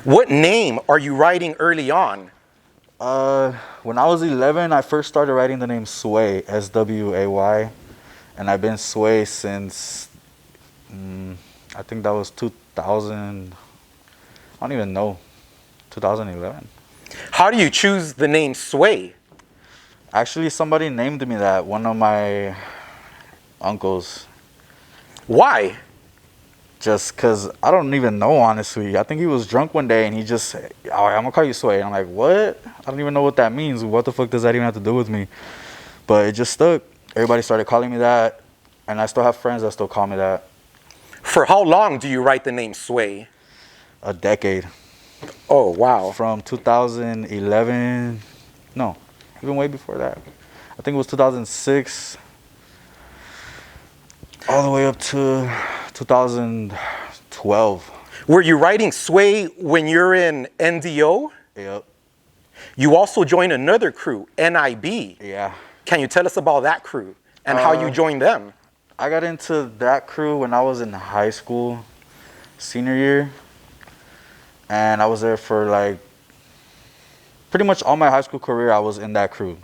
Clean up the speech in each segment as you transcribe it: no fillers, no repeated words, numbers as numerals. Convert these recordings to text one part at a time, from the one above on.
What name are you writing early on? When I was 11, I first started writing the name Sway, S-W-A-Y, and I've been Sway since, I think that was 2000, I don't even know, 2011. How do you choose the name Sway? Actually, somebody named me that, one of my uncles, Why? just because I don't even know, honestly. I think he was drunk one day and he just said, all right, I'm going to call you Sway. I'm like, what? I don't even know what that means. What the fuck does that even have to do with me? But it just stuck. Everybody started calling me that, and I still have friends that still call me that. For how long do you write the name Sway? A decade. Oh, wow. From 2011, no, even way before that. I think it was 2006, all the way up to 2012. Were you writing Sway when you're in NDO? Yep. You also joined another crew, NIB. Yeah. Can you tell us about that crew and how you joined them? I got into that crew when I was in high school, senior year. And I was there for like pretty much all my high school career. I was in that crew.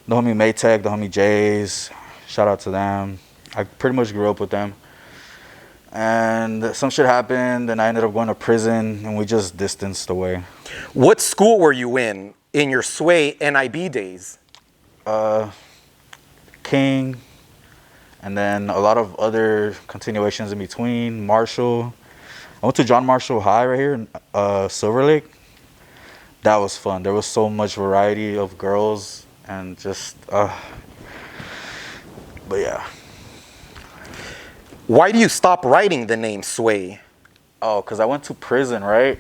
The homie Maytech, the homie Jays, shout out to them. I pretty much grew up with them. And some shit happened and I ended up going to prison and we just distanced away. What school were you in your Sway NIB days? King, and then a lot of other continuations in between. Marshall. I went to John Marshall High right here in Silver Lake. That was fun. There was so much variety of girls and just, but yeah. Why do you stop writing the name Sway? Oh, because I went to prison, right?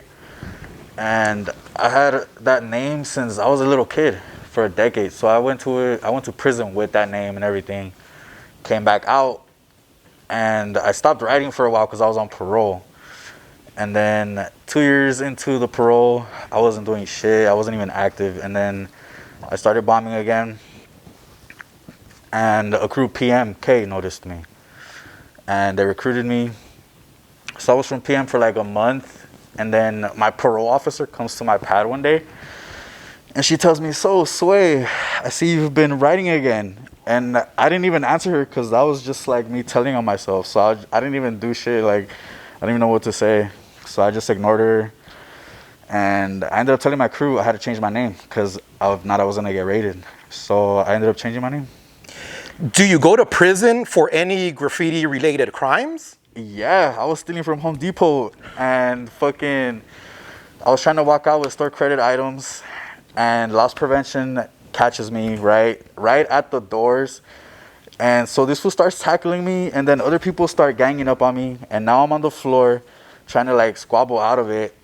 And I had that name since I was a little kid for a decade. So I went to prison with that name and everything. Came back out and I stopped writing for a while because I was on parole. And then 2 years into the parole, I wasn't doing shit. I wasn't even active. And then I started bombing again. And a crew PMK noticed me. And they recruited me. So I was from PM for like a month. And then my parole officer comes to my pad one day. And she tells me, so Sway, I see you've been writing again. And I didn't even answer her because that was just like me telling on myself. So I didn't even do shit. Like, I didn't even know what to say. So I just ignored her. And I ended up telling my crew I had to change my name because if not, I was going to get raided. So I ended up changing my name. Do you go to prison for any graffiti-related crimes? Yeah, I was stealing from Home Depot and I was trying to walk out with store credit items and loss prevention catches me right at the doors. And so this fool starts tackling me and then other people start ganging up on me. And now I'm on the floor trying to like squabble out of it.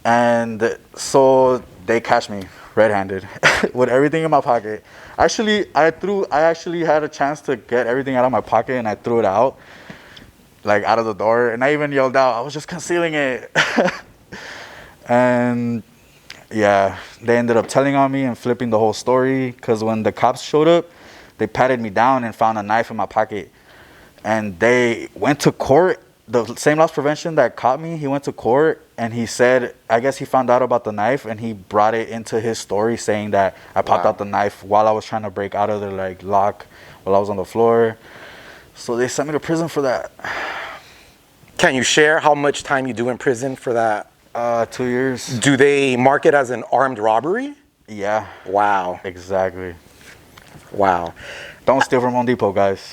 And so they catch me red-handed with everything in my pocket. Actually, I actually had a chance to get everything out of my pocket and I threw it out, like out of the door. And I even yelled out, I was just concealing it. And yeah, they ended up telling on me and flipping the whole story because when the cops showed up, they patted me down and found a knife in my pocket. And they went to court. The same loss prevention that caught me, he went to court and he said, I guess he found out about the knife and he brought it into his story saying that I popped out the knife while I was trying to break out of the like lock while I was on the floor. So they sent me to prison for that. Can you share how much time you do in prison for that? 2 years. Do they mark it as an armed robbery? Yeah. Wow. Exactly. Wow. Don't steal from Home Depot, guys.